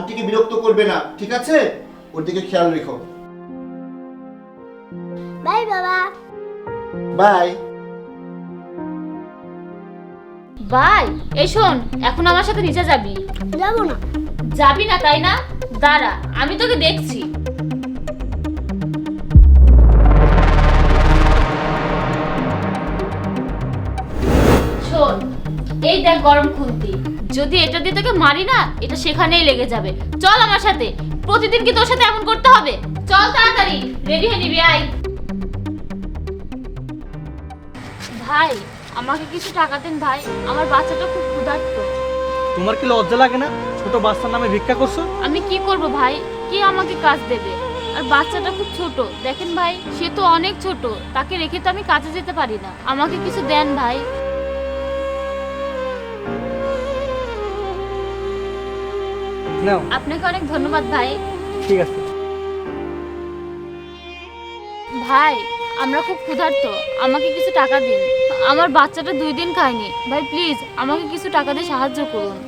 আন্টিকে বিরক্ত করবে না, ঠিক আছে? ওর দিকে খেয়াল রেখো। বাই বাবা। বাই। ভাই এই শোন, এখন আমার সাথে নিচে যাবি। যাবো না। যাবি না তাই না? দাঁড়া, আমি তোকে দেখছি। শোন, এই দেখ গরম খুন্তি, যদি এটা দিয়ে তোকে মারি না, এটা সেখানেই লেগে যাবে। চল আমার সাথে। প্রতিদিন কি তোর সাথে এমন করতে হবে? চল তাড়াতাড়ি, রেডি হয়ে নিবি, আয়। ভাই আমাকে কিছু টাকা দেন ভাই, আমার বাচ্চাটা খুব ক্ষুধার্ত। তোমার কি লজ্জা লাগে না? ছোট বাচ্চার নামে ভিক্ষা করছো? আমি কি করব ভাই, কে আমাকে কাজ দেবে? আর বাচ্চাটা খুব ছোট, দেখেন ভাই, সে তো অনেক ছোট, তাকে রেখে তো আমি কাজে যেতে পারি না। আমাকে কিছু দেন ভাই। নাও। আপনাকে অনেক ধন্যবাদ ভাই। ঠিক আছে। ভাই আমরা খুব ক্ষুধার্ত, আমাকে কিছু টাকা দিন। আমার বাচ্চাটা 2 দিন খায়নি ভাই, প্লিজ আমাকে কিছু টাকা দিয়ে সাহায্য করুন।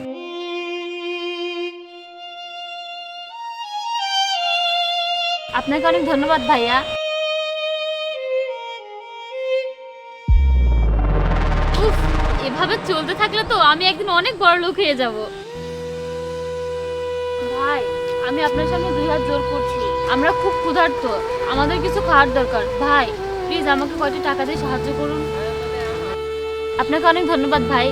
আপনাকে অনেক ধন্যবাদ ভাইয়া। উফ, এভাবে চলতে থাকলে তো আমি একদিন অনেক বড় লোক হয়ে যাব। ভাই আমি আপনার সামনে 2 হাত জোর করছি, আমরা খুব ক্ষুধার্ত, আমাদের কিছু খাওয়ার দরকার। ভাই প্লিজ আমাকে কয়টা টাকা দিয়ে সাহায্য করুন। আপনাকে অনেক ধন্যবাদ ভাই।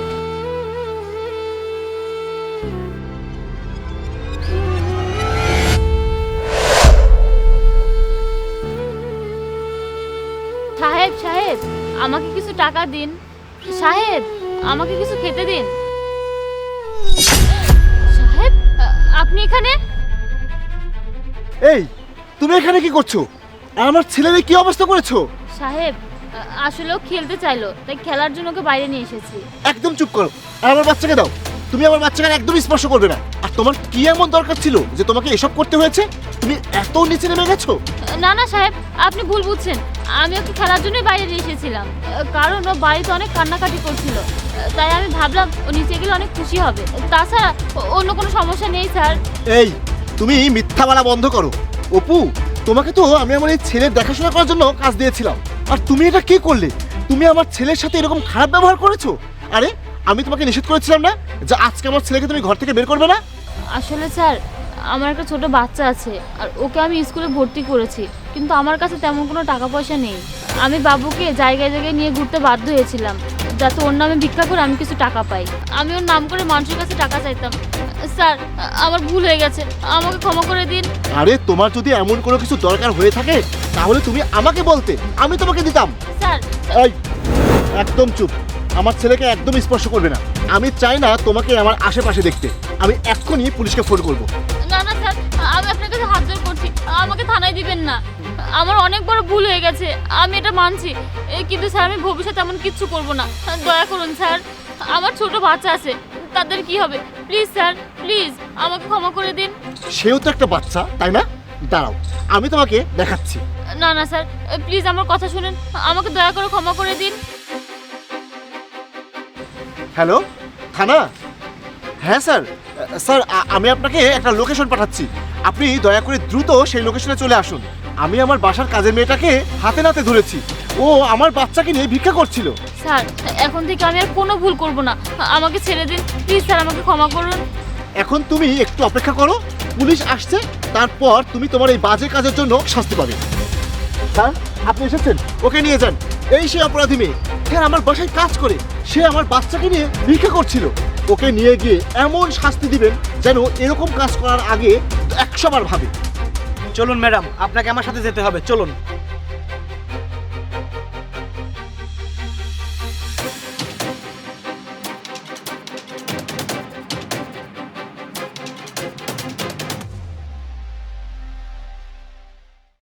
সাহেব সাহেব আমাকে কিছু টাকা দিন। সাহেব আমাকে কিছু খেতে দিন। সাহেব আপনি এখানে? এই, তুমি এখানে কি করছো? আর আমার ছেলের কি অবস্থা করেছো? সাহেব আসলে ও খেলতে চাইলো, তাই খেলার জন্য ওকে বাইরে নিয়ে এসেছি। একদম চুপ করো, আর আমার বাচ্চাকে দাও। তুমি আমার বাচ্চাকে একদম স্পর্শ করবে না। আর তোমার কি এমন দরকার ছিল যে তোমাকে এসব করতে হয়েছে? তুমি এত নিচে নেমে গেছো? না না সাহেব, আপনি ভুল বুঝছেন। আমি ওকে খেলার জন্যই বাইরে নিয়ে এসেছিলাম, কারণ ও বাড়িতে অনেক কান্নাকাটি করছিল, তাই আমি ভাবলাম ও নিচে গেলে অনেক খুশি হবে। তাছাড়া অন্য কোনো সমস্যা নেই স্যার। এই, তুমি মিথ্যা বলা বন্ধ করো। অপু, তোমাকে তো আমি আমার এই ছেলের দেখাশোনা করার জন্য কাজ দিয়েছিলাম, আর তুমি এটা কি করলে? তুমি আমার ছেলের সাথে এরকম খারাপ ব্যবহার করেছো। আরে, আমি তোমাকে নিষেধ করেছিলাম না যে আজকে আমার ছেলেকে তুমি ঘর থেকে বের করবে না? আসলে স্যার আমার একটা ছোট বাচ্চা আছে, আর ওকে আমি স্কুলে ভর্তি করেছি, কিন্তু আমার কাছে তেমন কোনো টাকা পয়সা নেই। আমি বাবুকে জায়গায় জায়গায় নিয়ে ঘুরতে বাধ্য হয়েছিলাম, যাতে ওর নামে ভিক্ষা করে আমি কিছু টাকা পাই। আমি ওর নাম করে মানুষের কাছে টাকা চাইতাম। স্যার আমার ভুল হয়ে গেছে, আমাকে ক্ষমা করে দিন। আরে, তোমার যদি এমন কোনো কিছু দরকার হয়ে থাকে তাহলে তুমি আমাকে বলতে, আমি তোমাকে দিতাম। স্যার এই, একদম চুপ। আমার ছেলেকে একদম স্পর্শ করবে না। আমি চাই না তোমাকে আমার আশেপাশে দেখতে। আমি এক্ষুনি পুলিশকে ফোন করব। না না স্যার, আমি আপনার কাছে হাত জোর করছি, আমাকে থানায় দিবেন না। আমার অনেক বড় ভুল হয়ে গেছে, আমি এটা মানছি, কিন্তু স্যার আমি ভবিষ্যতে এমন কিচ্ছু করব না। দয়া করুন স্যার, আমার ছোট বাচ্চা আছে, তাদের কি হবে? প্লিজ স্যার, প্লিজ আমাকে ক্ষমা করে দিন। সেও তো একটা বাচ্চা, তাই না? দাঁড়াও, আমি তোমাকে দেখাচ্ছি। না না স্যার, প্লিজ আমার কথা শুনেন, আমাকে দয়া করে ক্ষমা করে দিন। হ্যালো, থানা? হ্যাঁ স্যার, স্যার আমি আপনাকে একটা লোকেশন পাঠাচ্ছি। আপনি দয়া করে দ্রুত সেই লোকেশনে চলে আসুন। আমি আমার বাসার কাজের মেয়েটাকে হাতে নাতে ধরেছি, ও আমার বাচ্চাকে নিয়ে ভিক্ষা করছিল। স্যার এখন থেকে আমি আর কোনো ভুল করব না, আমাকে ছেড়ে দিন প্লিজ স্যার, আমাকে ক্ষমা করুন। এখন তুমি একটু অপেক্ষা করো, পুলিশ আসছে, তারপর তুমি তোমার এই বাজে কাজের জন্য শাস্তি পাবে। স্যার, আপনি এসেছেন, ওকে নিয়ে যান। এই সেই অপরাধী মেয়ে, হ্যাঁ আমার বাসায় কাজ করে, সে আমার বাচ্চাকে নিয়ে ভিক্ষা করছিল। ওকে নিয়ে গিয়ে এমন শাস্তি দিবেন যেন এরকম কাজ করার আগে 100 বার ভাবে। চলুন ম্যাডাম, আপনাকে আমার সাথে যেতে হবে, চলুন।